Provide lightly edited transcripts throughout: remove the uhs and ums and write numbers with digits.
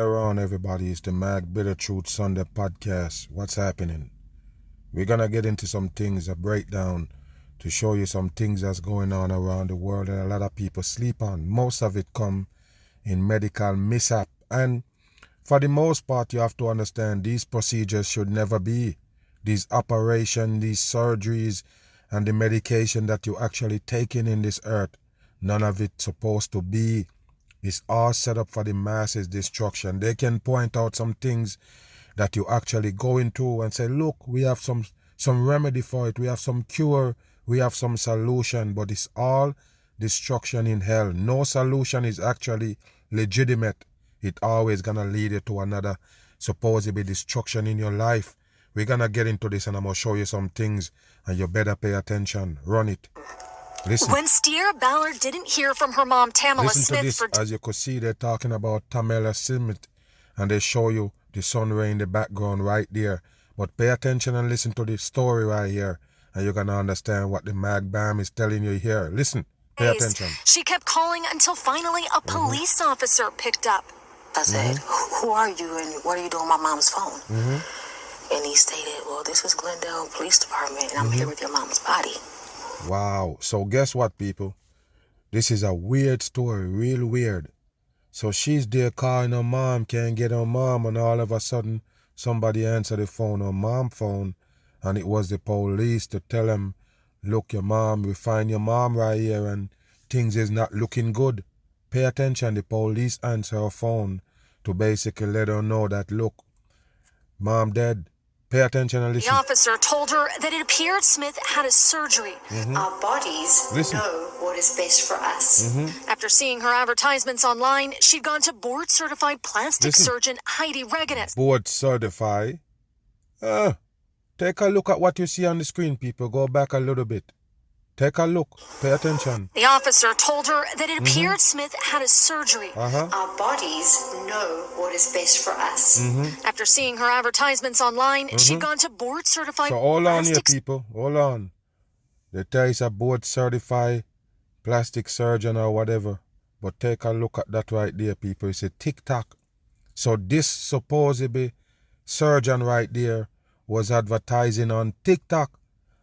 Around everybody, it's the Mag Bitter Truth Sunday podcast. What's happening? We're gonna get into some things, a breakdown to show you some things that's going on around the world that a lot of people sleep on. Most of it come in medical mishap, and for the most part, you have to understand these procedures should never be. These operations, these surgeries, and the medication that you actually taking in this earth, none of it supposed to be. It's all set up for the masses destruction. They can point out some things that you actually go into and say, look, we have some remedy for it. We have some cure. We have some solution. But it's all destruction in hell. No solution is actually legitimate. It always going to lead you to another supposedly destruction in your life. We're going to get into this and I'm going to show you some things and you better pay attention. Run it. Listen. When Steer Ballard didn't hear from her mom, Tamala Listen Smith, to this. As you could see, they're talking about Tamala Smith, and they show you the sun ray in the background right there. But pay attention and listen to the story right here, and you're gonna understand what the Mag Bam is telling you here. Listen. Pay attention. She kept calling until finally a police officer picked up. I said, who are you and what are you doing on my mom's phone? And he stated, well, this is Glendale Police Department, and I'm here with your mom's body. Wow. So guess what, people? This is a weird story, real weird. So she's there calling her mom, can't get her mom, and all of a sudden somebody answered the phone, her mom phone, and it was the police to tell them, look, your mom, we find your mom right here and things is not looking good. Pay attention, the police answer her phone to basically let her know that, look, mom dead. Pay attention and listen. The officer told her that it appeared Smith had a surgery. Our bodies know what is best for us. After seeing her advertisements online, she'd gone to board-certified plastic surgeon Heidi Reganis. Board certified? Take a look at what you see on the screen, people. Go back a little bit. Take a look. Pay attention. The officer told her that it appeared Smith had a surgery. Our bodies know what is best for us. After seeing her advertisements online, she'd gone to board-certified So hold on here, plastic people. Hold on. They tell you it's a board-certified plastic surgeon or whatever. But take a look at that right there, people. It's a TikTok. So this supposedly surgeon right there was advertising on TikTok.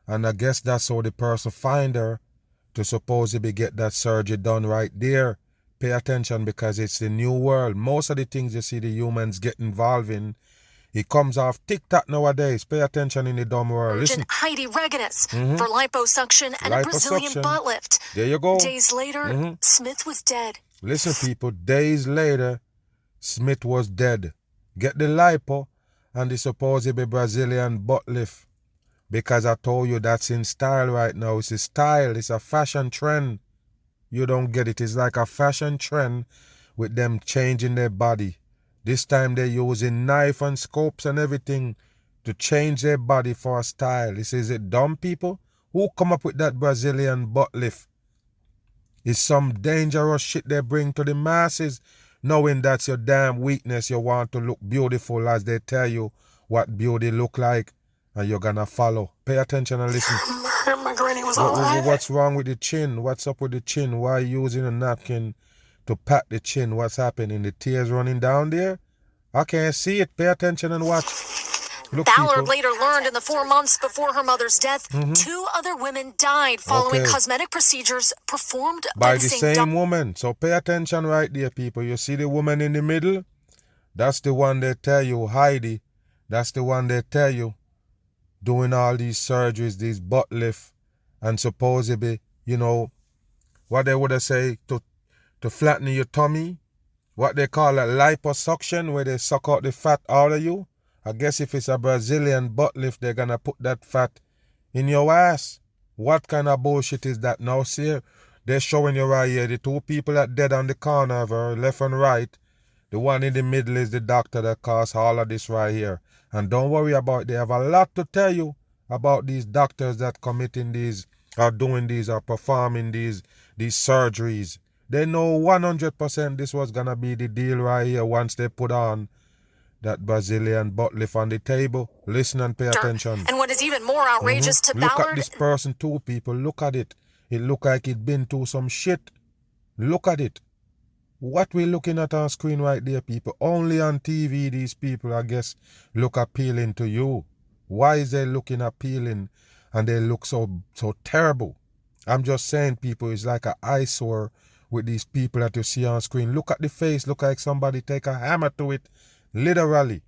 And I guess that's how the person find her to supposedly get that surgery done right there. Pay attention because it's the new world. Most of the things you see the humans get involved in, it comes off TikTok nowadays. Pay attention in the dumb world. Listen. Heidi Reganis for liposuction and a Brazilian butt lift. There you go. Days later, Smith was dead. Listen, people. Days later, Smith was dead. Get the lipo and the supposedly Brazilian butt lift. Because I told you that's in style right now. It's a style. It's a fashion trend. You don't get it. It's like a fashion trend with them changing their body. This time they're using knife and scopes and everything to change their body for a style. Is it dumb people? Who come up with that Brazilian butt lift? It's some dangerous shit they bring to the masses. Knowing that's your damn weakness. You want to look beautiful as they tell you what beauty look like. And you're gonna follow. Pay attention and listen. My granny was alive. What's wrong with the chin? What's up with the chin? Why are you using a napkin to pat the chin? What's happening? The tears running down there? I can't see it. Pay attention and watch. Look, Ballard later learned in the 4 months before her mother's death, 2 other women died following cosmetic procedures performed by the same woman. So pay attention right there, people. You see the woman in the middle? That's the one they tell you, Heidi. That's the one they tell you. Doing all these surgeries, these butt lifts, and supposedly, you know, what they would have say to flatten your tummy, what they call a liposuction, where they suck out the fat out of you. I guess if it's a Brazilian butt lift, they're gonna put that fat in your ass. What kind of bullshit is that? Now see, they're showing you right here, the 2 people that dead on the corner of her, left and right. The one in the middle is the doctor that caused all of this right here. And don't worry about it. They have a lot to tell you about these doctors that committing these, or doing these, or performing these surgeries. They know 100% this was going to be the deal right here once they put on that Brazilian butt lift on the table. Listen and pay attention. And what is even more outrageous to Ballard... Look at this person too, people. Look at it. It look like it been through some shit. Look at it. What we're looking at on screen right there, people, only on TV these people, I guess, look appealing to you. Why is they looking appealing and they look so terrible? I'm just saying, people, it's like an eyesore with these people that you see on screen. Look at the face, look like somebody take a hammer to it, literally.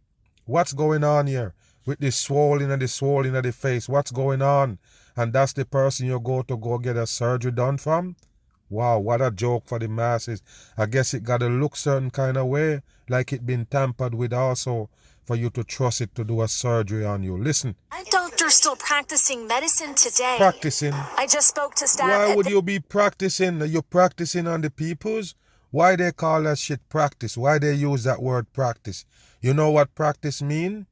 What's going on here with this swollen of the face? What's going on? And that's the person you go get a surgery done from? Wow, what a joke for the masses. I guess it got to look certain kind of way, like it been tampered with also, for you to trust it to do a surgery on you. Listen. That doctor's still practicing medicine today. Practicing? I just spoke to staff. Why would you be practicing? Are you practicing on the peoples? Why they call that shit practice? Why they use that word practice? You know what practice mean?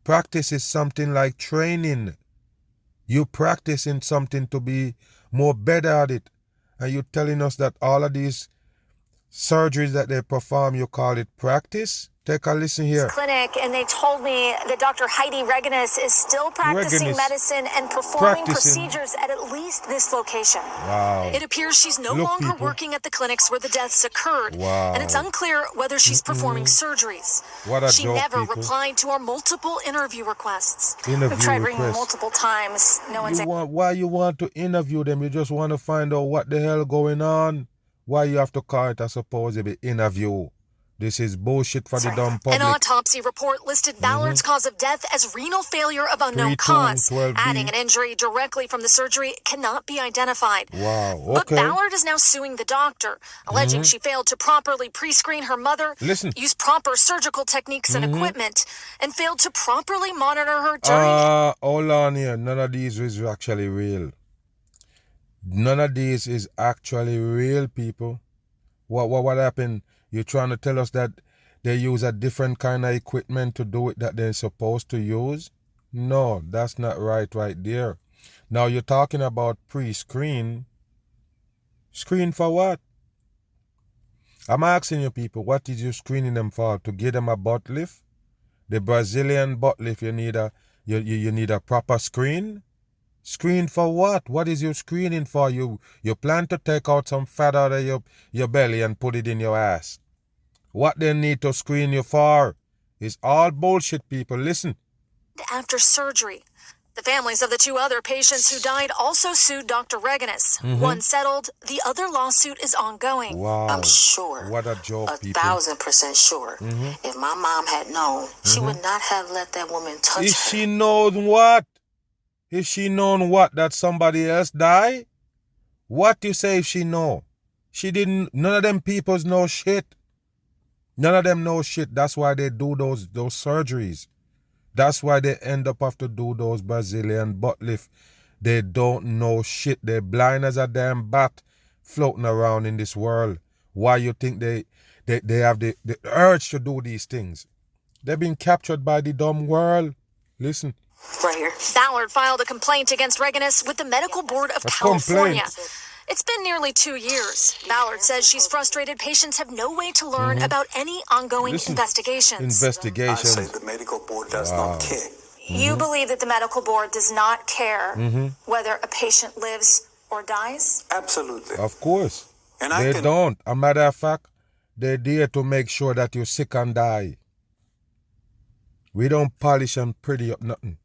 Practice is something like training. You practicing something to be more better at it. And you telling us that all of these surgeries that they perform, you call it practice? Take a listen here. Clinic, and they told me that Dr. Heidi Reganis is still practicing medicine and performing procedures at least this location. Wow. It appears she's no longer working at the clinics where the deaths occurred. Wow. And it's unclear whether she's performing surgeries. What a she joke, never people. replied to our multiple interview requests. We've tried ringing multiple times. No one's... Why you want to interview them? You just want to find out what the hell going on. Why you have to call it a supposed interview? This is bullshit for the dumb public. An autopsy report listed Ballard's cause of death as renal failure of unknown cause. Adding an injury directly from the surgery cannot be identified. Wow, okay. But Ballard is now suing the doctor, alleging she failed to properly pre-screen her mother, use proper surgical techniques and equipment, and failed to properly monitor her during... Hold on here. None of these is actually real. None of these is actually real, people. What happened? You're trying to tell us that they use a different kind of equipment to do it that they're supposed to use? No, that's not right there. Now you're talking about pre-screen. Screen for what? I'm asking you people, what is you screening them for? To give them a butt lift? The Brazilian butt lift, you need a proper screen? Screen for what? What is you screening for? You plan to take out some fat out of your belly and put it in your ass. What they need to screen you for is all bullshit, people. Listen. After surgery, the families of the two other patients who died also sued Dr. Reganis. One settled, the other lawsuit is ongoing. Wow. I'm sure. What a joke, people. 1,000% sure. If my mom had known, she would not have let that woman touch her. If she known what? If she known what? That somebody else died? What you say if she know? She didn't. None of them peoples know shit. None of them know shit. That's why they do those surgeries. That's why they end up have to do those Brazilian butt lift. They don't know shit. They're blind as a damn bat floating around in this world. Why you think they have the urge to do these things? They've been captured by the dumb world. Listen. Right here. Ballard filed a complaint against Reganis with the Medical Board of California. It's been nearly 2 years. Ballard says she's frustrated patients have no way to learn about any ongoing investigations. I say the medical board does not care. You believe that the medical board does not care whether a patient lives or dies? Absolutely. Of course. And they don't. A matter of fact, they're there to make sure that you're sick and die. We don't polish and pretty up nothing.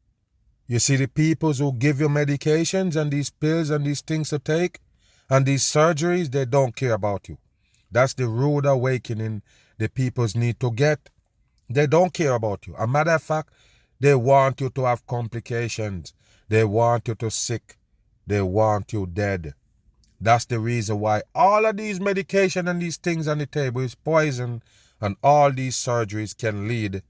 You see the peoples who give you medications and these pills and these things to take and these surgeries, they don't care about you. That's the rude awakening the peoples need to get. They don't care about you. A matter of fact, they want you to have complications. They want you to sick. They want you dead. That's the reason why all of these medication and these things on the table is poison, and all these surgeries can lead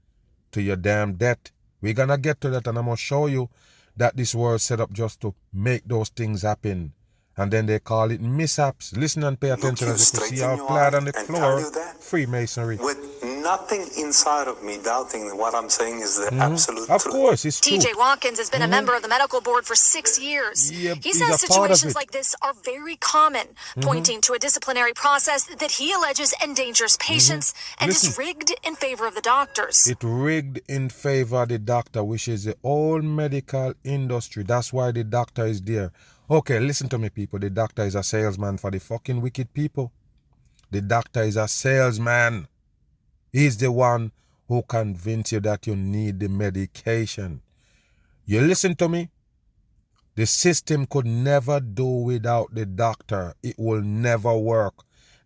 to your damn death. We're going to get to that, and I'm going to show you that this world set up just to make those things happen. And then they call it mishaps. Listen and pay attention as you can see how flat on the floor. Freemasonry. With nothing inside of me doubting what I'm saying is the absolute truth. Of course, it's true. TJ Watkins has been a member of the medical board for 6 years. Yeah, he says situations like this are very common, pointing to a disciplinary process that he alleges endangers patients and is rigged in favor of the doctors. It rigged in favor of the doctor, which is the whole medical industry. That's why the doctor is there. Okay, listen to me, people. The doctor is a salesman for the fucking wicked people. The doctor is a salesman. He's the one who convinces you that you need the medication. You listen to me? The system could never do without the doctor. It will never work.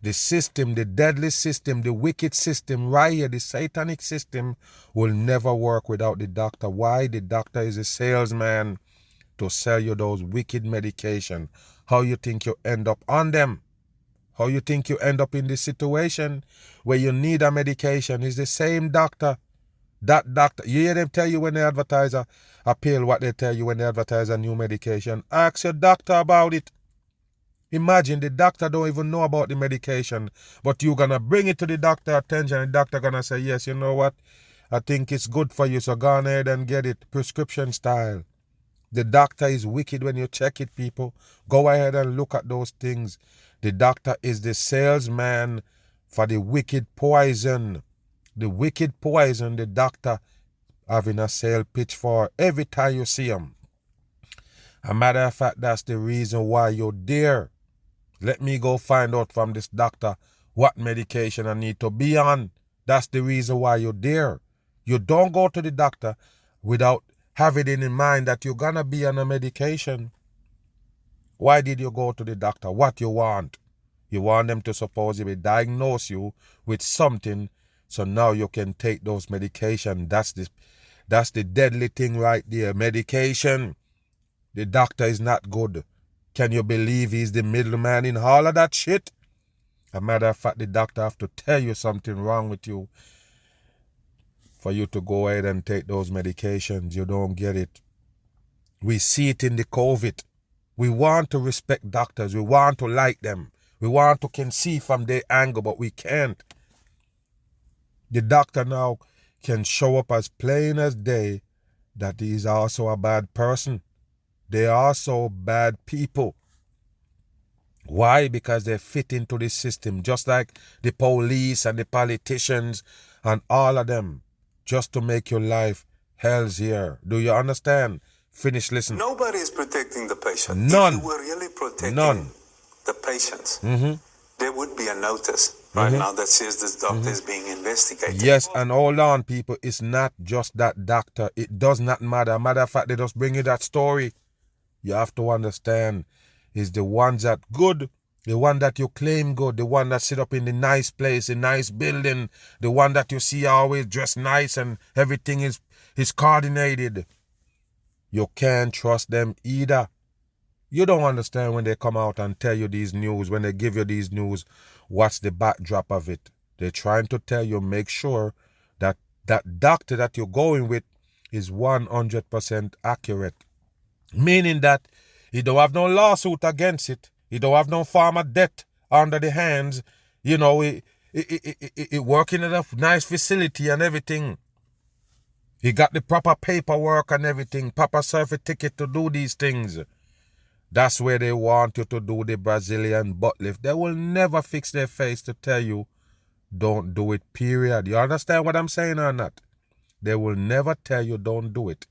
The system, the deadly system, the wicked system right here, the satanic system will never work without the doctor. Why? The doctor is a salesman to sell you those wicked medication. How you think you end up on them? How you think you end up in this situation where you need a medication? Is the same doctor. That doctor, you hear them tell you when they advertise a pill, what they tell you when they advertise a new medication. Ask your doctor about it. Imagine the doctor don't even know about the medication, but you're going to bring it to the doctor attention, and the doctor going to say, yes, you know what? I think it's good for you, so go on ahead and get it, prescription style. The doctor is wicked when you check it, people. Go ahead and look at those things. The doctor is the salesman for the wicked poison. The wicked poison, the doctor having a sale pitch for every time you see him. A matter of fact, that's the reason why you're there. Let me go find out from this doctor what medication I need to be on. That's the reason why you're there. You don't go to the doctor without having it in mind that you're going to be on a medication. Why did you go to the doctor? What you want? You want them to supposedly diagnose you with something so now you can take those medication. That's the deadly thing right there. Medication. The doctor is not good. Can you believe he's the middleman in all of that shit? A matter of fact, the doctor have to tell you something wrong with you for you to go ahead and take those medications. You don't get it. We see it in the COVID. We want to respect doctors. We want to like them. We want to can see from their angle, but we can't. The doctor now can show up as plain as day that he is also a bad person. They are also bad people. Why? Because they fit into the system, just like the police and the politicians and all of them, just to make your life hell's here. Do you understand? Finish listening. Nobody is protecting the patient. None. If you were really protecting None. the patients, there would be a notice right now that says this doctor is being investigated. Yes, and hold on, people. It's not just that doctor. It does not matter. Matter of fact, they just bring you that story. You have to understand, is the ones that good, the one that you claim good, the one that sit up in the nice place, a nice building, the one that you see always dressed nice and everything is coordinated. You can't trust them either. You don't understand when they come out and tell you these news, when they give you these news, what's the backdrop of it. They're trying to tell you, make sure that that doctor that you're going with is 100% accurate. Meaning that he don't have no lawsuit against it. He don't have no form of debt under the hands. You know, he working in a nice facility and everything. He got the proper paperwork and everything, proper certificate to do these things. That's where they want you to do the Brazilian butt lift. They will never fix their face to tell you, don't do it, period. You understand what I'm saying or not? They will never tell you don't do it.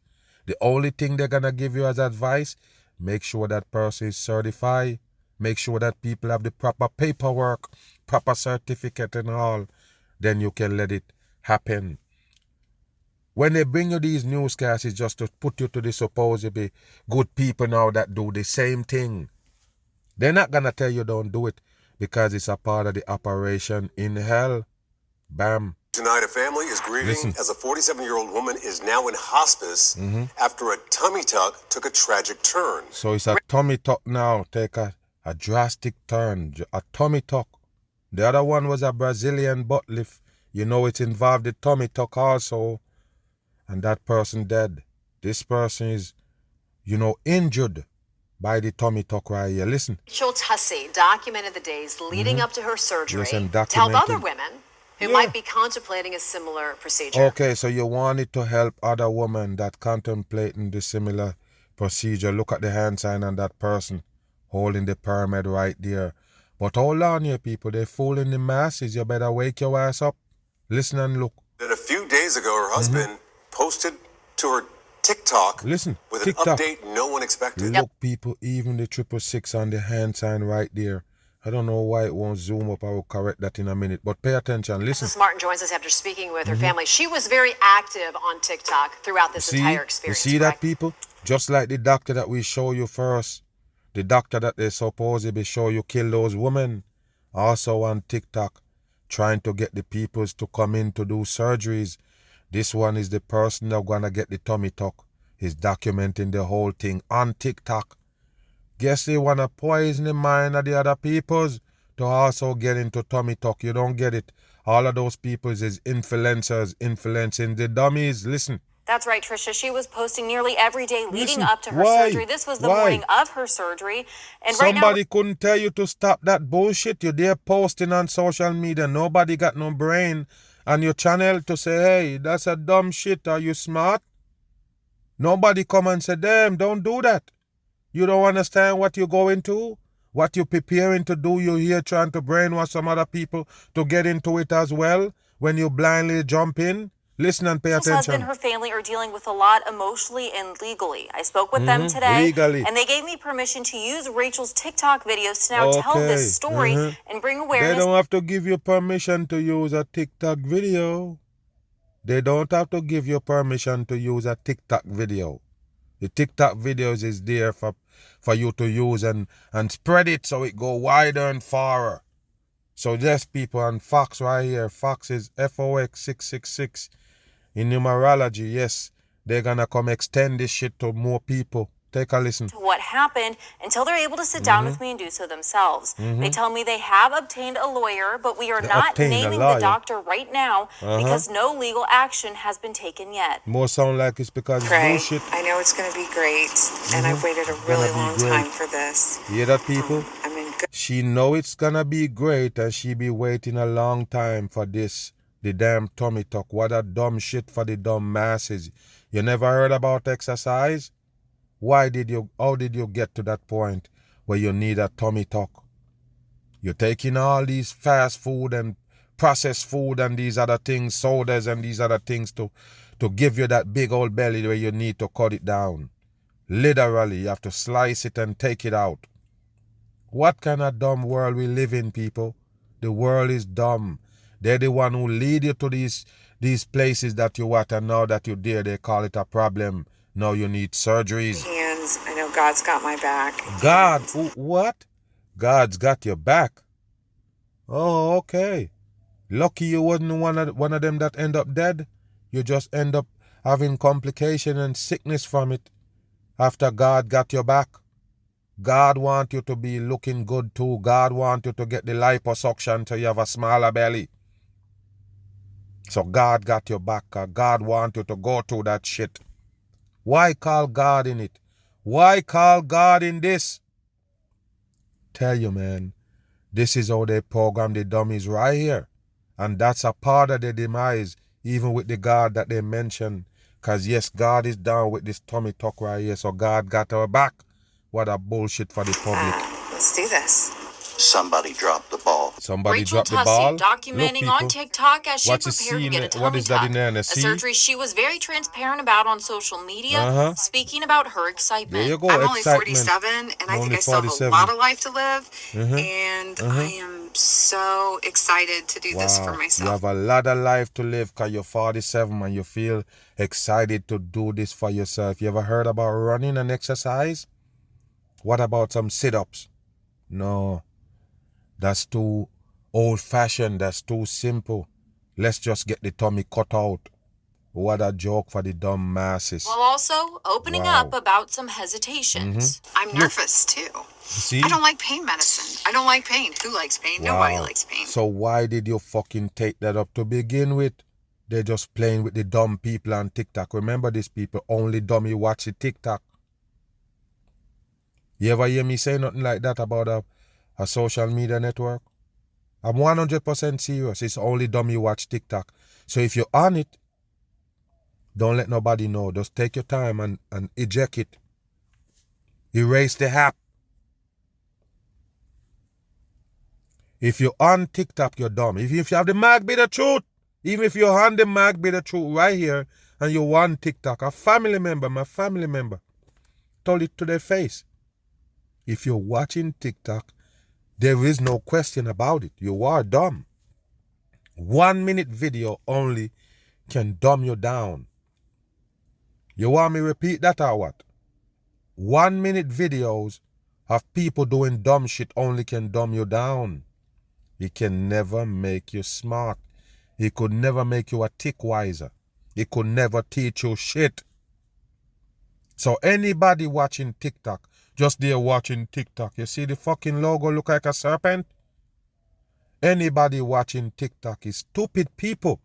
The only thing they're going to give you as advice, make sure that person is certified. Make sure that people have the proper paperwork, proper certificate and all. Then you can let it happen. When they bring you these newscasts, it's just to put you to the supposedly good people now that do the same thing. They're not going to tell you don't do it because it's a part of the operation in hell. Bam. Tonight, a family is grieving as a 47-year-old woman is now in hospice after a tummy tuck took a tragic turn. So it's a tummy tuck now. Take a drastic turn. A tummy tuck. The other one was a Brazilian butt lift. You know, it involved the tummy tuck also. And that person dead. This person is, injured by the tummy tuck right here. Listen. Rachel Tussey documented the days leading up to her surgery to help documented. other women who might be contemplating a similar procedure. Okay, so you wanted to help other women that contemplating the similar procedure. Look at the hand sign on that person holding the pyramid right there. But hold on here, people. They're fooling the masses. You better wake your ass up. Listen and look. That a few days ago, her husband posted to her TikTok with TikTok. an update no one expected. Look, people, even the 666 on the hand sign right there. I don't know why it won't zoom up. I will correct that in a minute. But pay attention. Listen. Mrs. Martin joins us after speaking with her family. She was very active on TikTok throughout this entire experience. You see that, people? Just like the doctor that we show you first. The doctor that they supposedly show you kill those women. Also on TikTok. Trying to get the peoples to come in to do surgeries. This one is the person that's going to get the tummy tuck. He's documenting the whole thing on TikTok. Guess they want to poison the mind of the other peoples to also get into tummy tuck. You don't get it. All of those peoples is influencers influencing the dummies. Listen. That's right, Trisha. She was posting nearly every day leading up to her surgery. This was the morning of her surgery. And somebody couldn't tell you to stop that bullshit. You're there posting on social media. Nobody got no brain on your channel to say, hey, that's a dumb shit. Are you smart? Nobody come and say, damn, don't do that. You don't understand what you're going to? What you're preparing to do? You're here trying to brainwash some other people to get into it as well when you blindly jump in? Listen and pay attention. Her husband and her family are dealing with a lot emotionally and legally. I spoke with them today, and they gave me permission to use Rachel's TikTok videos to now tell this story and bring awareness. They don't have to give you permission to use a TikTok video. They don't have to give you permission to use a TikTok video. The TikTok videos is there for you to use and spread it so it go wider and farther. So yes, people, on Fox right here, Fox is FOX 666. In numerology, yes, they're gonna come extend this shit to more people. Take a listen. To what happened until they're able to sit down with me and do so themselves. They tell me they have obtained a lawyer, but we are not naming the doctor right now because no legal action has been taken yet. More sound like it's because it's bullshit. I know it's going to be great, and I've waited a really long time for this. You hear that, people? I'm in good. She know it's gonna be great, and she be waiting a long time for this. The damn tummy tuck. What a dumb shit for the dumb masses. You never heard about exercise? How did you get to that point where you need a tummy tuck? You're taking all these fast food and processed food and these other things, sodas and these other things to give you that big old belly where you need to cut it down. Literally, you have to slice it and take it out. What kind of dumb world we live in, people? The world is dumb. They're the one who lead you to these places that you at, and now that you're there, they call it a problem. Now you need surgeries. Hands. I know God's got my back. God? What? God's got your back. Oh, okay. Lucky you wasn't one of them that end up dead. You just end up having complication and sickness from it after God got your back. God want you to be looking good too. God want you to get the liposuction so you have a smaller belly. So God got your back. God want you to go through that shit. Why call God in it? Why call God in this? Tell you, man, this is how they program the dummies right here. And that's a part of their demise, even with the God that they mention. Because yes, God is down with this tummy tuck right here, so God got our back. What a bullshit for the public. Let's do this. Somebody dropped the ball. Somebody Rachel dropped the ball. documenting on TikTok as she What you prepared see to get a in- tummy what is that tuck, in there, in the a sea? surgery she was very transparent about on social media, speaking about her There excitement. you go, I'm only excitement. 47, and I think Only I still have 47. a lot of life to live. And I am so excited to do this for You myself. have a lot of life to live because you're 47 and you feel excited to do this for yourself. You ever heard about running and exercise? What about some sit-ups? No. That's too old-fashioned. That's too simple. Let's just get the tummy cut out. What a joke for the dumb masses. While also opening up about some hesitations. I'm nervous too. See? I don't like pain medicine. I don't like pain. Who likes pain? Nobody likes pain. So why did you fucking take that up to begin with? They're just playing with the dumb people on TikTok. Remember, these people only dummy watch the TikTok. You ever hear me say nothing like that about a social media network? I'm 100% serious. It's only dummy watch TikTok. So if you're on it, don't let nobody know. Just take your time and eject it. Erase the app. If you're on TikTok, you're dumb. If you have the mag, be the truth. Even if you're on the mag, be the truth right here, and you're on TikTok, my family member, told it to their face. If you're watching TikTok, There is no question about it. You are dumb. 1 minute video only can dumb you down. You want me to repeat that or what? 1 minute videos of people doing dumb shit only can dumb you down. It can never make you smart. It could never make you a tick wiser. It could never teach you shit. So anybody watching TikTok, just there watching TikTok, you see the fucking logo look like a serpent? Anybody watching TikTok is stupid people.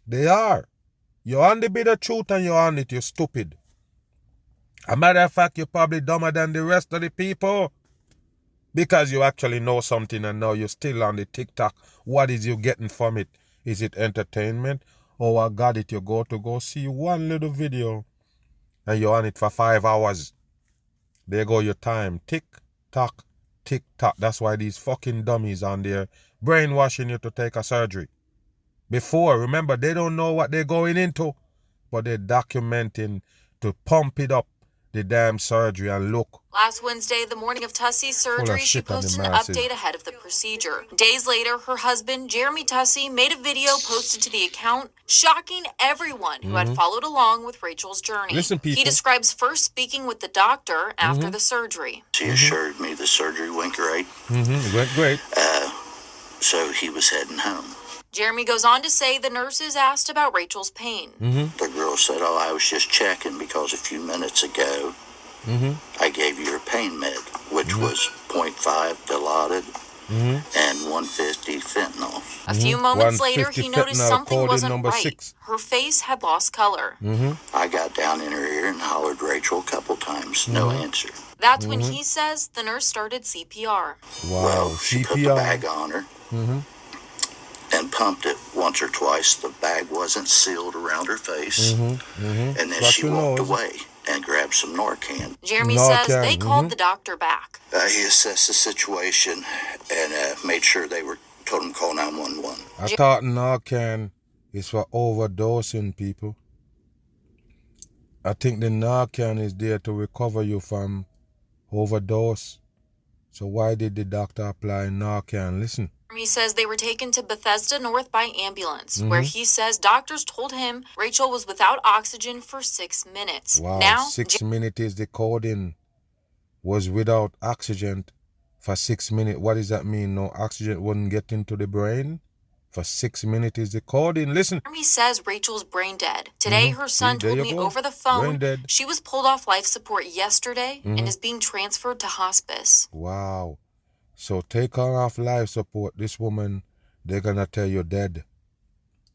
They are. You're on the bit of truth and you're on it, you're stupid. A matter of fact, you're probably dumber than the rest of the people. Because you actually know something and now you're still on the TikTok. What is you getting from it? Is it entertainment? Oh, I got it. You go see one little video and you're on it for 5 hours. There go your time. Tick, tock, tick, tock. That's why these fucking dummies on there brainwashing you to take a surgery. Before, remember, they don't know what they're going into, but they're documenting to pump it up, the damn surgery, and look. Last Wednesday, the morning of Tussie's surgery, she posted an update ahead of the procedure. Days later, her husband, Jeremy Tussie, made a video posted to the account, shocking everyone who had followed along with Rachel's journey. Listen, people. He describes first speaking with the doctor after the surgery. She assured me the surgery went great. It went great. So he was heading home. Jeremy goes on to say the nurses asked about Rachel's pain. The girl said, oh, I was just checking because a few minutes ago I gave you your pain med, which was 0.5 Dilaudid and 150 fentanyl. A few moments later, he noticed something wasn't right. 6. Her face had lost color. I got down in her ear and hollered Rachel a couple times. No answer. That's when he says the nurse started CPR. Wow, Well, she put the CPR. bag on her and pumped it once or twice. The bag wasn't sealed around her face. And then That's she your walked nose. away and grabbed some Narcan. Jeremy says Narcan, they called the doctor back. He assessed the situation and made sure told him to call 911. I thought Narcan is for overdosing, people. I think the Narcan is there to recover you from overdose. So why did the doctor apply Narcan? Listen. He says they were taken to Bethesda North by ambulance, where he says doctors told him Rachel was without oxygen for 6 minutes. Wow, Now, 6 minutes is the coding. Was without oxygen for 6 minutes. What does that mean? No oxygen wouldn't get into the brain? For 6 minutes is the coding. Listen. Jeremy says Rachel's brain dead. Today, her son See, there told you me go. over the Brain phone dead. she was pulled off life support yesterday and is being transferred to hospice. Wow. So take her off life support. This woman, they're going to tell you dead.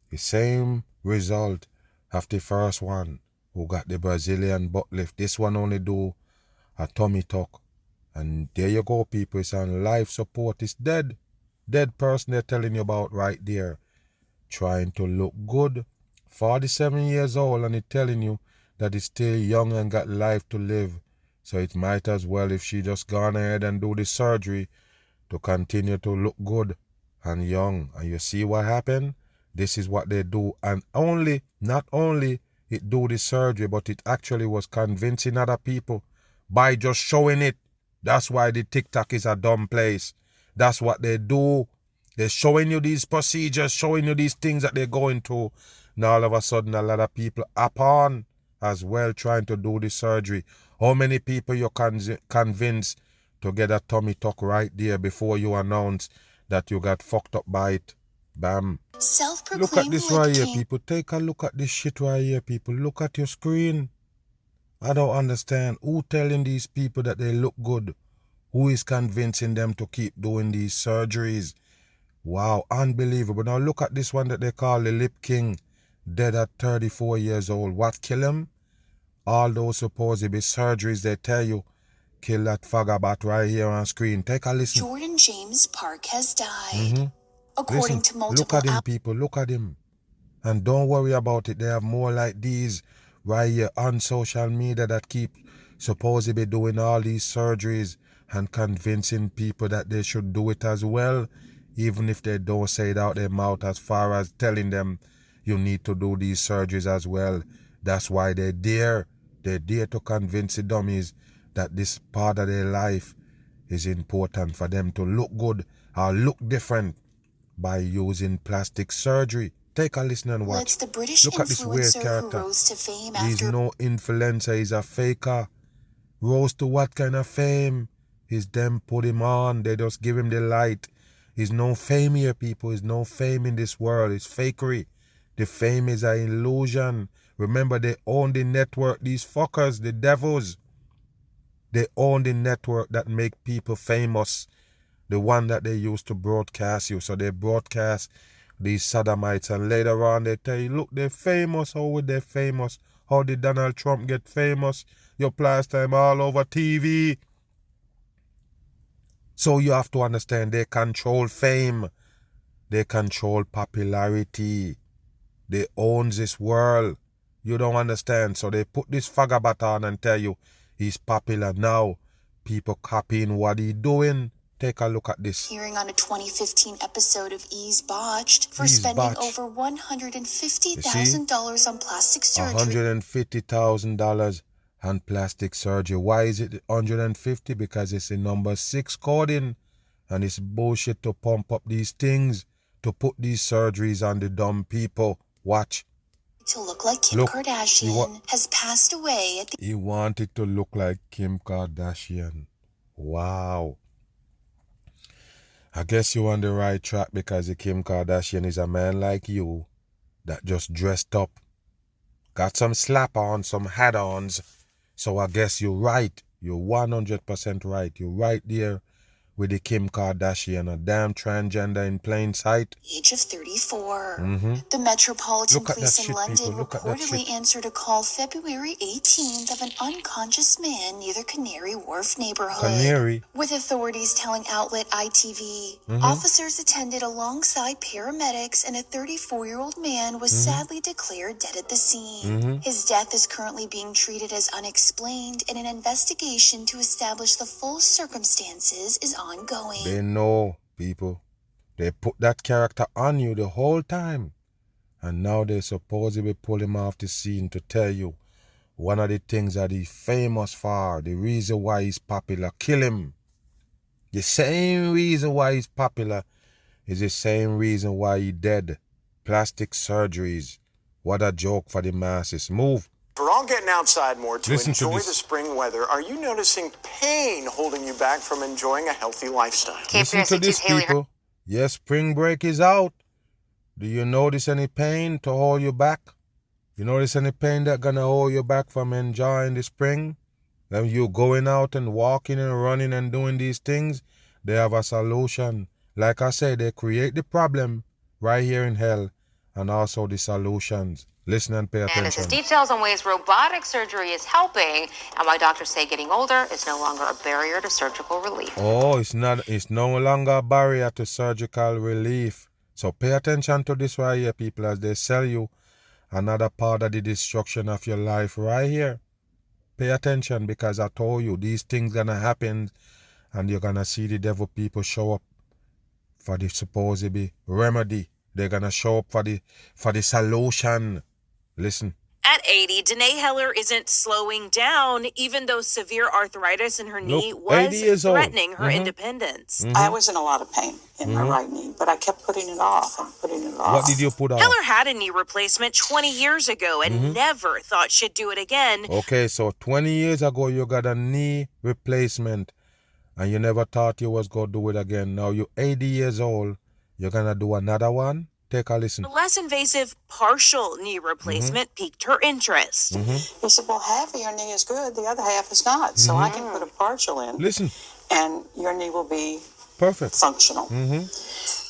The same result of the first one who got the Brazilian butt lift. This one only do a tummy tuck. And there you go, people. It's on life support. It's dead. Dead person they're telling you about right there. Trying to look good. 47 years old and it's telling you that it's still young and got life to live. So it might as well if she just gone ahead and do the surgery to continue to look good and young. And you see what happened? This is what they do. And not only it do the surgery, but it actually was convincing other people by just showing it. That's why the TikTok is a dumb place. That's what they do. They're showing you these procedures, showing you these things that they're going through. Now all of a sudden a lot of people up on as well trying to do the surgery. How many people you convince to get a tummy tuck right there before you announce that you got fucked up by it? Bam. Look at this right here, people. Take a look at this shit right here, people. Look at your screen. I don't understand. Who telling these people that they look good? Who is convincing them to keep doing these surgeries? Wow, unbelievable. Now look at this one that they call the Cking, dead at 34 years old. What kill him? All those supposed surgeries they tell you kill that fagabat right here on screen. Take a listen. Jordan James Park has died. According to multiple Look at him, people. Look at him. And don't worry about it. They have more like these right here on social media that keep supposedly doing all these surgeries and convincing people that they should do it as well, even if they don't say it out their mouth, as far as telling them you need to do these surgeries as well. That's why they're there. They're there to convince the dummies that this part of their life it's important for them to look good or look different by using plastic surgery. Take a listen and watch. Let's the British Look at this weird influencer who character. rose to fame He's after no influencer, he's a faker. Rose to what kind of fame? He's them put him on, they just give him the light. He's no fame here, people. There's no fame in this world. It's fakery. The fame is an illusion. Remember, they own the network. These fuckers, the devils. They own the network that make people famous. The one that they used to broadcast you. So they broadcast these sodomites, and later on they tell you, look, they're famous. How would they famous? How did Donald Trump get famous? Your pastime all over TV. So you have to understand, they control fame. They control popularity. They own this world. You don't understand. So they put this fagabat on and tell you he's popular now. People copying what he's doing. Take a look at this. appearing on a 2015 episode of Ease Botched for Ease spending Botched. over $150,000 on plastic surgery. $150,000 on plastic surgery. Why is it 150? Because it's a number 6 coding. And it's bullshit to pump up these things, to put these surgeries on the dumb people. Watch. To look like Kim Look, Kardashian has passed away at the He wanted to look like Kim Kardashian. Wow. I guess you're on the right track, because the Kim Kardashian is a man like you that just dressed up, got some slap on, some hat-ons. So I guess you're right. You're 100% right. You're right there with the Kim Kardashian, a damn transgender in plain sight. age of 34. The Metropolitan Look at Police that in shit, London people. Look at that reportedly shit. answered a call February 18th of an unconscious man near the Canary Wharf neighborhood. Canary. With authorities telling outlet ITV, officers attended alongside paramedics, and a 34-year-old man was sadly declared dead at the scene. His death is currently being treated as unexplained, and an investigation to establish the full circumstances is ongoing. They know, people. They put that character on you the whole time. And now they supposedly pull him off the scene to tell you one of the things that he's famous for, the reason why he's popular, kill him. The same reason why he's popular is the same reason why he's dead. Plastic surgeries. What a joke for the masses. Move. We're all getting outside more to Listen to enjoy this. the spring weather. Are you noticing pain holding you back from enjoying a healthy lifestyle? Listen to this, people. Yes, spring break is out. Do you notice any pain to hold you back? You notice any pain that gonna hold you back from enjoying the spring? When you going out and walking and running and doing these things, they have a solution. Like I said, they create the problem right here in hell, and also the solutions. Listen and pay And this attention. is details on ways robotic surgery is helping, and why doctors say getting older is no longer a barrier to surgical relief. Oh, it's no longer a barrier to surgical relief. So pay attention to this right here, people, as they sell you another part of the destruction of your life right here. Pay attention, because I told you these things gonna happen, and you're gonna see the devil people show up for the supposedly remedy. They're gonna show up for the solution. Listen. At 80, Danae Heller isn't slowing down, even though severe arthritis in her knee was threatening her independence. I was in a lot of pain in my right knee, but I kept putting it off and putting it off. What did you put off? Heller had a knee replacement 20 years ago and never thought she'd do it again. Okay, so 20 years ago you got a knee replacement and you never thought you was going to do it again. Now you're 80 years old. You're going to do another one? Take a listen. A less invasive partial knee replacement piqued her interest. He said, well, half of your knee is good, the other half is not. So I can put a partial in. Listen. And your knee will be perfect. Functional.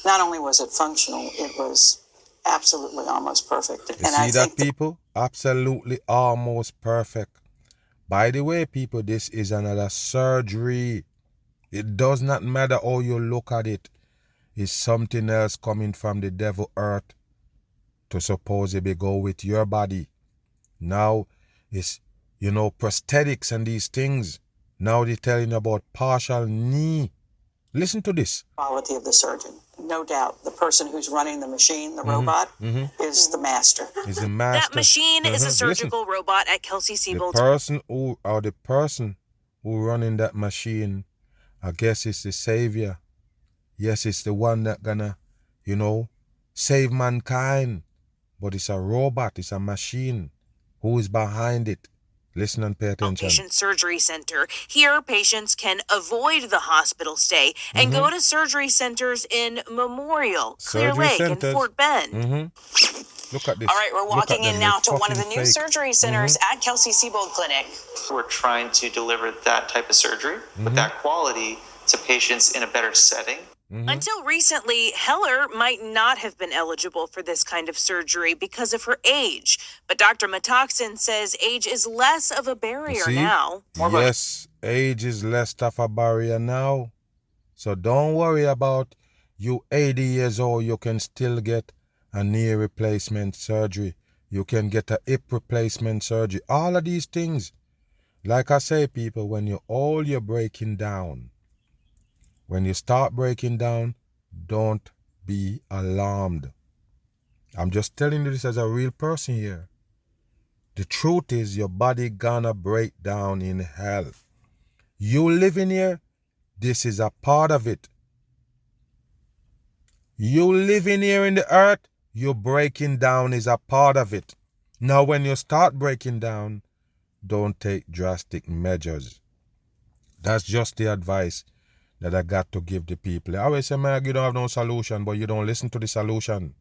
Not only was it functional, it was absolutely almost perfect. You see that, people? Absolutely almost perfect. By the way, people, this is another surgery. It does not matter how you look at it. It's something else coming from the devil earth to supposedly go with your body. Now it's, prosthetics and these things. Now they're telling you about partial knee. Listen to this. Quality of the surgeon. No doubt. The person who's running the machine, the robot, is the master. Is the master. That machine is a surgical robot at Kelsey Siebold's. The person who running that machine I guess it's the savior. Yes, it's the one that gonna, save mankind. But it's a robot, it's a machine. Who is behind it? Listen and pay attention. Patient surgery center. Here, patients can avoid the hospital stay and go to surgery centers in Memorial, Clear Lake, and Fort Bend. Look at this. All right, we're walking in now to one of the new surgery centers at Kelsey-Seybold Clinic. We're trying to deliver that type of surgery with that quality to patients in a better setting. Until recently, Heller might not have been eligible for this kind of surgery because of her age. But Dr. Metoxen says age is less of a barrier now. Yes, age is less of a barrier now. So don't worry about you 80 years old, you can still get a knee replacement surgery. You can get a hip replacement surgery. All of these things. Like I say, people, when you're old, you're breaking down. When you start breaking down, don't be alarmed. I'm just telling you this as a real person here. The truth is your body gonna break down in hell. You living here, this is a part of it. You living here in the earth, you breaking down is a part of it. Now when you start breaking down, don't take drastic measures. That's just the advice that I got to give the people. I always say, man, you don't have no solution, but you don't listen to the solution.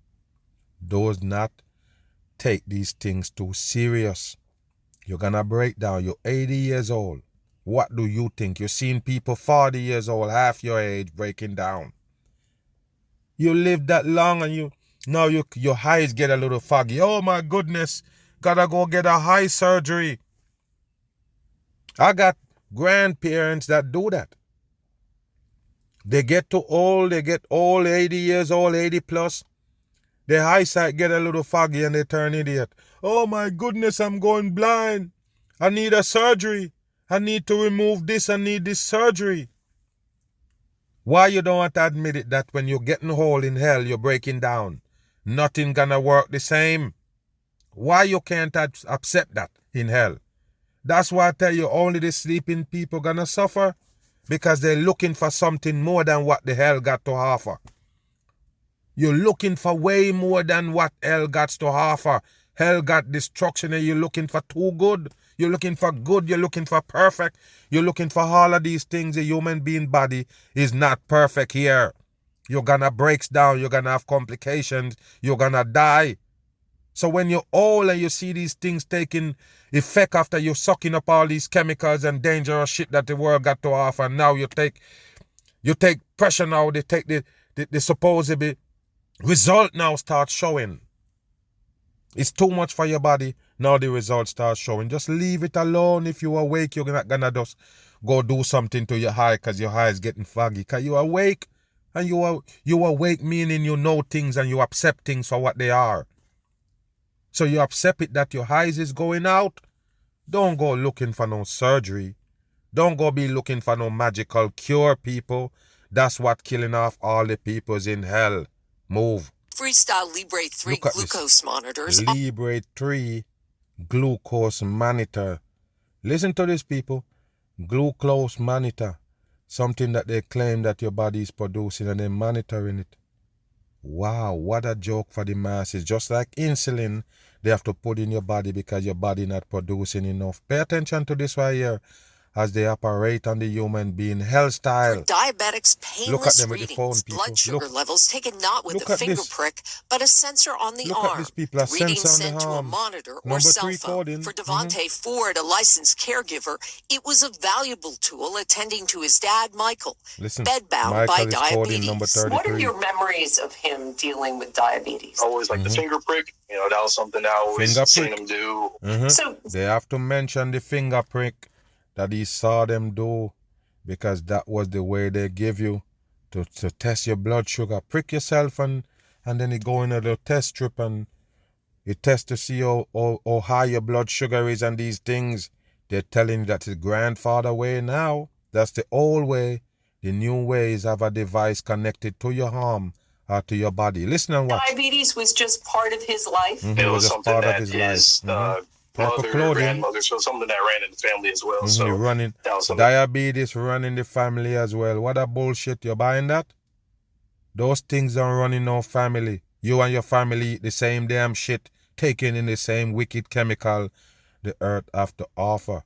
Do not take these things too serious. You're gonna break down. You're 80 years old. What do you think? You're seeing people 40 years old, half your age, breaking down. You live that long and now your eyes get a little foggy. Oh my goodness, gotta go get a eye surgery. I got grandparents that do that. They get too old, 80 years old, 80 plus. Their eyesight get a little foggy and they turn idiot. Oh my goodness, I'm going blind. I need a surgery. I need to remove this, I need this surgery. Why you don't want to admit it that when you're getting old in hell, you're breaking down? Nothing gonna work the same. Why you can't accept that in hell? That's why I tell you, only the sleeping people gonna suffer. Because they're looking for something more than what the hell got to offer. You're looking for way more than what hell got to offer. Hell got destruction and you're looking for too good. You're looking for good. You're looking for perfect. You're looking for all of these things. The human being body is not perfect here. You're gonna break down. You're gonna have complications. You're gonna die. So when you're old and you see these things taking effect after you're sucking up all these chemicals and dangerous shit that the world got to offer, now you take pressure now, they take the supposed result now starts showing. It's too much for your body, now the result starts showing. Just leave it alone. If you're awake, you're not gonna just go do something to your eye because your eye is getting foggy. Because you're awake, and you awake meaning you know things and you accept things for what they are. So you accept it that your eyes is going out. Don't go looking for no surgery. Don't go be looking for no magical cure, people. That's what killing off all the peoples in hell. Move. Freestyle Libre 3 glucose monitors. Libre 3 glucose monitor. Listen to this, people. Glucose monitor. Something that they claim that your body is producing and they're monitoring it. Wow, what a joke for the masses. Just like insulin, they have to put in your body because your body not producing enough. Pay attention to this right here as they operate on the human being. Health style. For diabetics, painless readings, blood sugar levels taken not with a finger prick, but a sensor on the arm. Readings sent to a monitor or cell phone. For Devontae Ford, a licensed caregiver, it was a valuable tool attending to his dad, Michael, bedbound by diabetes. What are your memories of him dealing with diabetes? Always like the finger prick. That was something I always seen him do. So they have to mention the finger prick that he saw them do, because that was the way they give you to test your blood sugar. Prick yourself and then you go in a little test strip and you test to see how high your blood sugar is and these things. They're telling you that's the grandfather way now. That's the old way. The new way is have a device connected to your arm or to your body. Listen and watch. Diabetes was just part of his life. It was something that his mother, grandmother, so something that ran in the family as well. So running that was diabetes running the family as well. What a bullshit. You're buying that? Those things don't run in no family. You and your family eat the same damn shit, taking in the same wicked chemical the earth have to offer.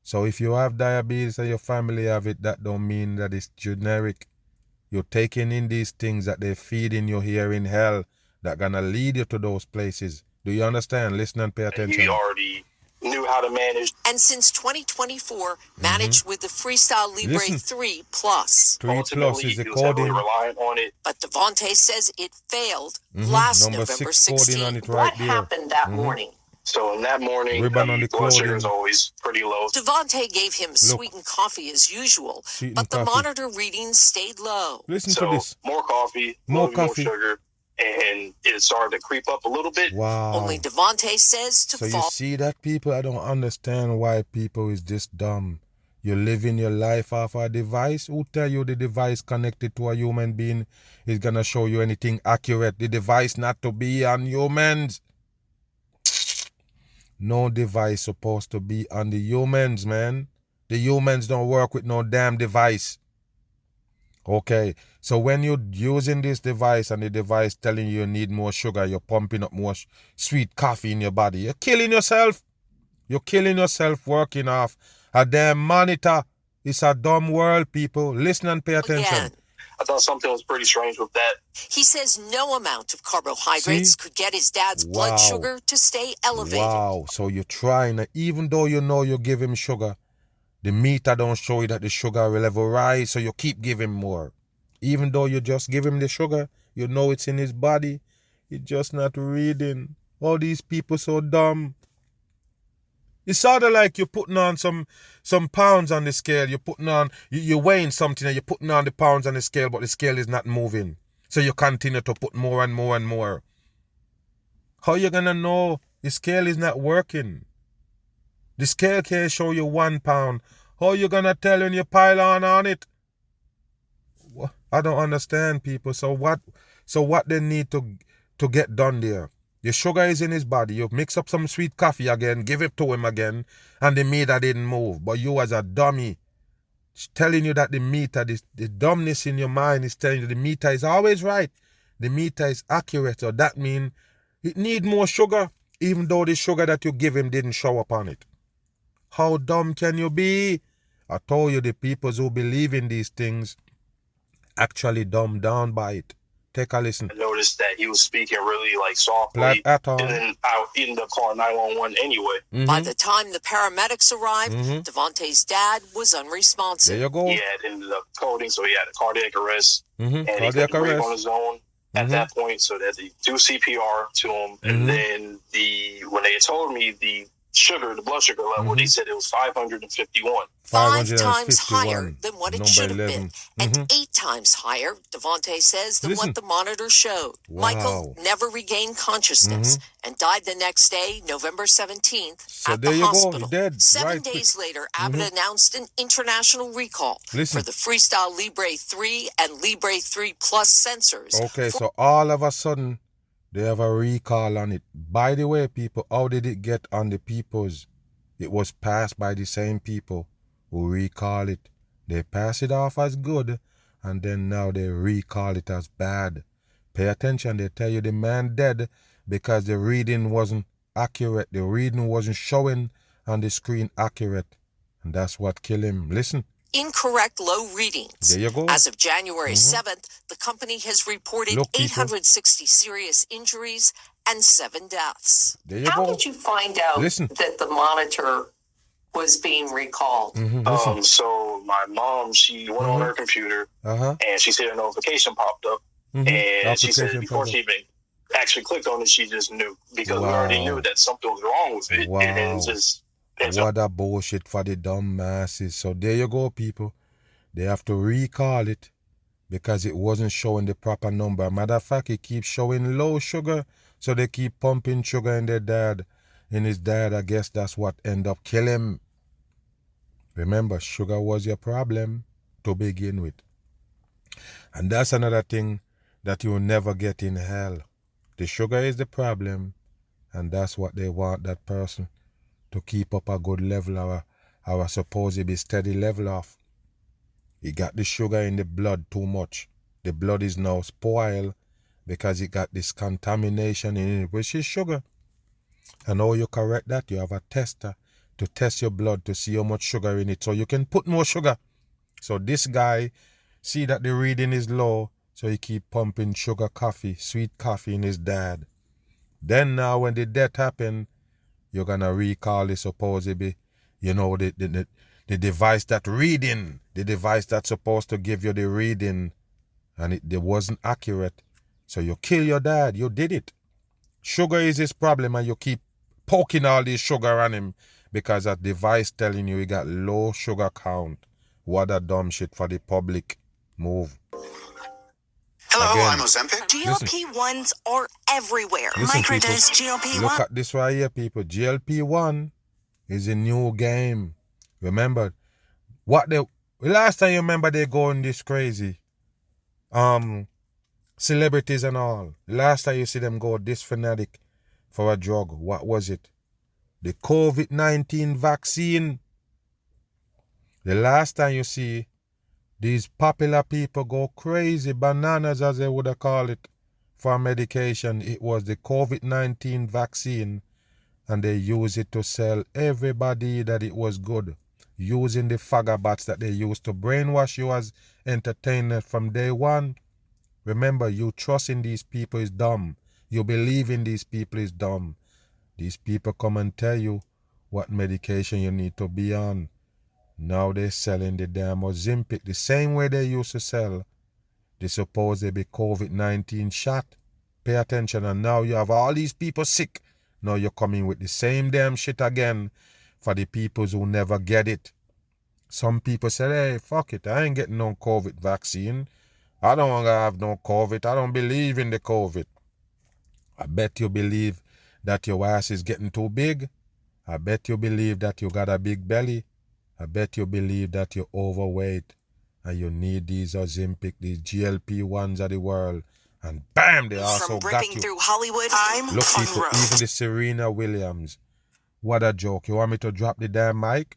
So if you have diabetes and your family have it, that don't mean that it's generic. You're taking in these things that they're feeding you here in hell that gonna lead you to those places. Do you understand? Listen and pay attention. He already knew how to manage. And since 2024, managed with the Freestyle Libre 3 Plus. 3 Plus is the he was heavily coding. reliant on it. But Devontae says it failed last Number November 6 coding on 16th. it right What there. happened that morning? So in that morning, Ribbon on the blood sugar is clothing. always pretty low. Devontae gave him sweetened coffee as usual, but the monitor readings stayed low. Listen to this. More coffee, More coffee. more sugar, and it started to creep up a little bit. Wow. Only Devontae says to So fall. you see that, people? I don't understand why people is this dumb. You're living your life off a device. Who tell you the device connected to a human being is gonna show you anything accurate? The device not to be on humans. No device supposed to be on the humans, man. The humans don't work with no damn device. Okay, so when you're using this device and the device telling you need more sugar, you're pumping up more sweet coffee in your body, you're killing yourself. You're killing yourself working off a damn monitor. It's a dumb world, people. Listen and pay attention. Again. I thought something was pretty strange with that. He says no amount of carbohydrates could get his dad's blood sugar to stay elevated. Wow, so you're trying, even though you know you give him sugar, the meter don't show you that the sugar level rise, so you keep giving more. Even though you just give him the sugar, you know it's in his body. You're just not reading. All these people so dumb. It's sort of like you're putting on some pounds on the scale. You're weighing something and you're putting on the pounds on the scale, but the scale is not moving. So you continue to put more and more and more. How you gonna know the scale is not working? The scale can't show you 1 pound. How you gonna tell when you pile on it? I don't understand, people. So what they need to get done there? Your sugar is in his body. You mix up some sweet coffee again, give it to him again, and the meter didn't move. But you as a dummy, it's telling you that the meter, the dumbness in your mind is telling you the meter is always right. The meter is accurate. So that means it need more sugar, even though the sugar that you give him didn't show up on it. How dumb can you be? I told you the people who believe in these things actually dumbed down by it. Take a listen. I noticed that he was speaking really softly, and then I ended up calling 911 anyway. By the time the paramedics arrived, Devontae's dad was unresponsive. There you go. He had ended up coding, so he had a cardiac arrest, and cardiac he couldn't breathe arrest on his own at that point, so they had to do CPR to him. And then when they told me the blood sugar level, they said it was 551. 5 times higher than what it should have been, and 8 times higher, Devontae says, than what the monitor showed. Wow. Michael never regained consciousness and died the next day, November 17th, So at there the you hospital. go, he dead. 7 days later, Abbott announced an international recall for the Freestyle Libre 3 and Libre 3 Plus sensors. Okay, so all of a sudden, they have a recall on it. By the way, people, how did it get on the people's? It was passed by the same people who recall it. They pass it off as good, and then now they recall it as bad. Pay attention, they tell you the man dead because the reading wasn't accurate. The reading wasn't showing on the screen accurate, and that's what killed him. Listen. Incorrect low readings. There you go. As of January 7th, the company has reported 860 serious injuries and 7 deaths. There you How go. did you find out that the monitor was being recalled? So my mom, she went on her computer, and she said a notification popped up, and she said before she even actually clicked on it, she just knew, because we already knew that something was wrong with it. Wow. And just what a bullshit for the dumb masses. So there you go, people. They have to recall it because it wasn't showing the proper number. Matter of fact, it keeps showing low sugar, so they keep pumping sugar in their dad. In his dad, I guess that's what ended up killing him. Remember, sugar was your problem to begin with. And that's another thing that you'll never get in hell. The sugar is the problem, and that's what they want that person to keep up a good level or supposedly steady level of. You got the sugar in the blood too much. The blood is now spoiled because it got this contamination in it, which is sugar. And how you correct that? You have a tester to test your blood to see how much sugar in it, so you can put more sugar. So this guy see that the reading is low, so he keep pumping sugar coffee, sweet coffee in his dad. Then now when the death happen, you're gonna recall the supposedly, the device that reading, the device that's supposed to give you the reading, and it wasn't accurate. So you kill your dad. You did it. Sugar is his problem, and you keep poking all this sugar on him because that device telling you he got low sugar count. What a dumb shit for the public. Move. Hello, Again, I'm Ozempic. GLP-1s are everywhere. Microdose GLP-1. Look at this right here, people. GLP-1 is a new game. Remember, last time you remember they going this crazy. Celebrities and all. Last time you see them go this fanatic for a drug. What was it? The COVID-19 vaccine. The last time you see these popular people go crazy, bananas as they would have called it, for medication, it was the COVID-19 vaccine, and they use it to sell everybody that it was good, using the fagabats that they used to brainwash you as entertainment from day one. Remember, you trust in these people is dumb. You believe in these people is dumb. These people come and tell you what medication you need to be on. Now they're selling the damn Ozempic the same way they used to sell the supposed COVID-19 shot. Pay attention, and now you have all these people sick. Now you're coming with the same damn shit again for the people who never get it. Some people say, hey, fuck it, I ain't getting no COVID vaccine. I don't want to have no COVID. I don't believe in the COVID. I bet you believe that your ass is getting too big. I bet you believe that you got a big belly. I bet you believe that you're overweight and you need these Ozempic, these GLP-1s of the world. And bam, they also got you. Through Hollywood, I'm Look, people, even the Serena Williams. What a joke. You want me to drop the damn mic?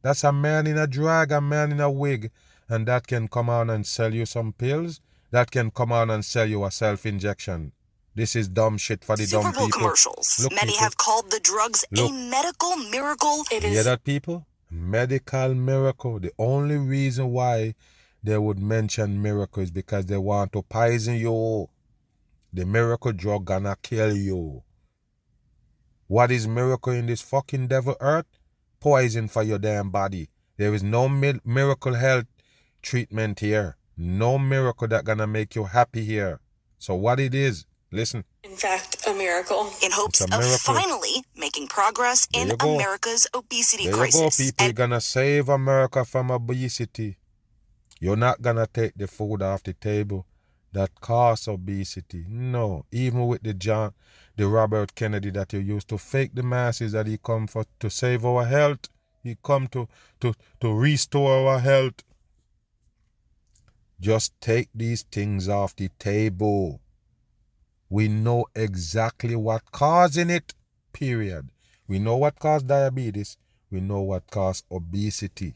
That's a man in a drag, a man in a wig. And that can come on and sell you some pills. That can come on and sell you a self-injection. This is dumb shit for the dumb people. Super Bowl commercials. Look, Many people, have called the drugs a medical miracle. You hear that, people? Medical miracle. The only reason why they would mention miracle is because they want to poison you. The miracle drug gonna kill you. What is miracle in this fucking devil earth? Poison for your damn body. There is no miracle health treatment here. No miracle that gonna make you happy here. So what it is, listen. In fact, a miracle. In hopes of finally making progress in America's obesity crisis. There you go, people. You're gonna save America from obesity. You're not gonna take the food off the table that cause obesity. No. Even with the Robert Kennedy that you used to fake the masses, that he come for to save our health. He come to restore our health. Just take these things off the table. We know exactly what causing it, period. We know what caused diabetes. We know what caused obesity.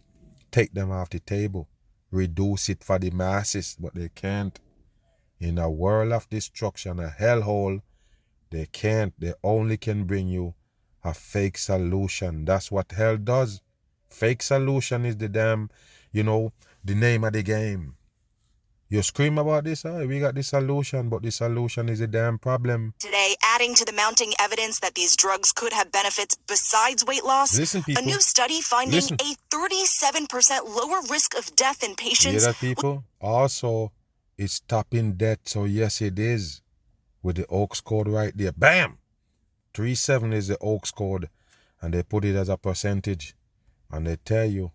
Take them off the table. Reduce it for the masses, but they can't. In a world of destruction, a hellhole, they can't. They only can bring you a fake solution. That's what hell does. Fake solution is the damn, the name of the game. You scream about this, we got the solution, but the solution is a damn problem. Today, adding to the mounting evidence that these drugs could have benefits besides weight loss, Listen, people. A new study finding a 37% lower risk of death in patients. You hear that, people? Also, it's stopping death, so yes, it is. With the Oaks code right there. Bam! 37 is the Oaks code, and they put it as a percentage. And they tell you,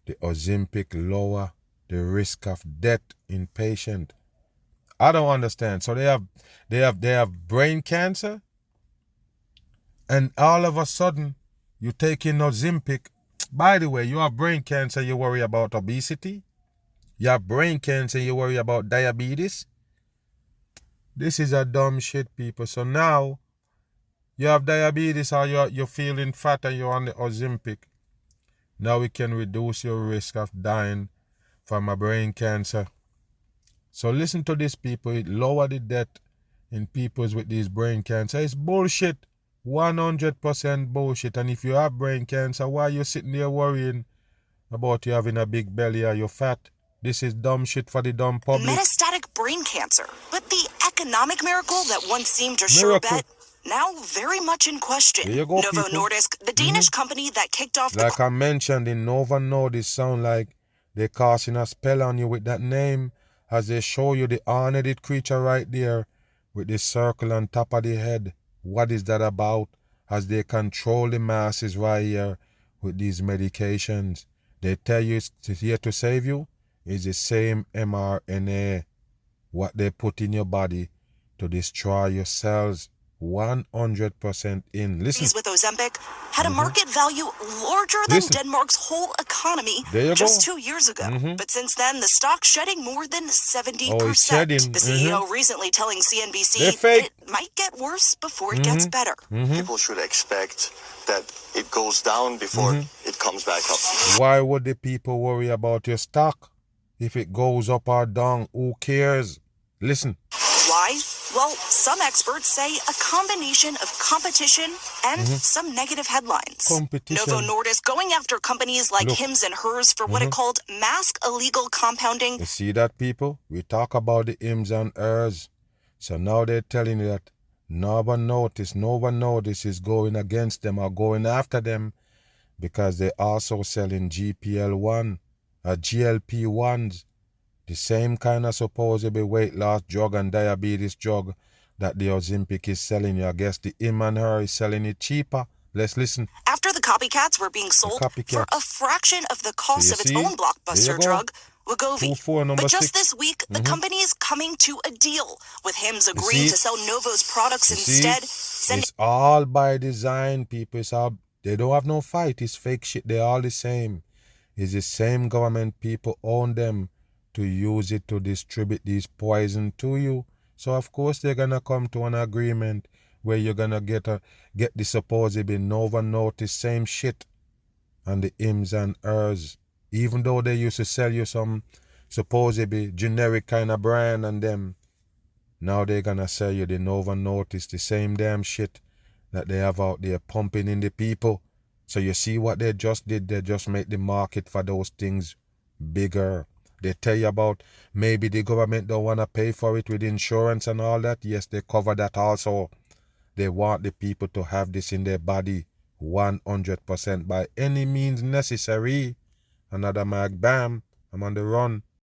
the Ozempic lower the risk of death in patient. I don't understand. So they have brain cancer, and all of a sudden you take in Ozempic. By the way, you have brain cancer, you worry about obesity. You have brain cancer, you worry about diabetes. This is a dumb shit, people. So now you have diabetes or you're feeling fat and you're on the Ozempic, now we can reduce your risk of dying from a brain cancer. So listen to this, people. It lower the death in people with these brain cancer. It's bullshit. 100% bullshit. And if you have brain cancer, why are you sitting there worrying about you having a big belly or you're fat? This is dumb shit for the dumb public. Metastatic brain cancer. But the economic miracle that once seemed a sure bet, now very much in question. There you go, Novo people. Nordisk, the Danish company that kicked off like I mentioned, in Novo Nordisk sound like they're casting a spell on you with that name, as they show you the horned creature right there with the circle on top of the head. What is that about? As they control the masses right here with these medications. They tell you it's here to save you. It's the same mRNA, what they put in your body to destroy your cells. 100% in. Listen. With Ozempic had a market value larger than Denmark's whole economy just 2 years ago. But since then, the stock shedding more than 70%. The CEO recently telling CNBC it might get worse before it gets better. People should expect that it goes down before it comes back up. Why would the people worry about your stock? If it goes up or down, who cares? Listen. Why? Well, some experts say a combination of competition and some negative headlines. Novo Nordisk going after companies like Hims and Hers for what it called mask illegal compounding. You see that, people? We talk about the Hims and Hers. So now they're telling you that Novo Nordisk is going against them or going after them because they're also selling GLP-1s. The same kind of supposedly weight loss drug and diabetes drug that the Ozempic is selling you. I guess the Him and Her is selling it cheaper. Let's listen. After the copycats were being sold for a fraction of the cost of its own blockbuster drug, Wegovy. But just this week, the company is coming to a deal, with Hims agreeing to sell Novo's products instead. It's all by design, people. It's all, they don't have no fight. It's fake shit. They're all the same. It's the same government. People own them to use it to distribute these poison to you. So of course they're gonna come to an agreement where you're gonna get the supposedly Novo Nordisk same shit and the Hims and Hers. Even though they used to sell you some supposedly generic kind of brand and them, now they're gonna sell you the Novo Nordisk, the same damn shit that they have out there pumping in the people. So you see what they just did? They just make the market for those things bigger. They tell you about maybe the government don't want to pay for it with insurance and all that. Yes, they cover that also. They want the people to have this in their body 100% by any means necessary. Another mag, bam, I'm on the run.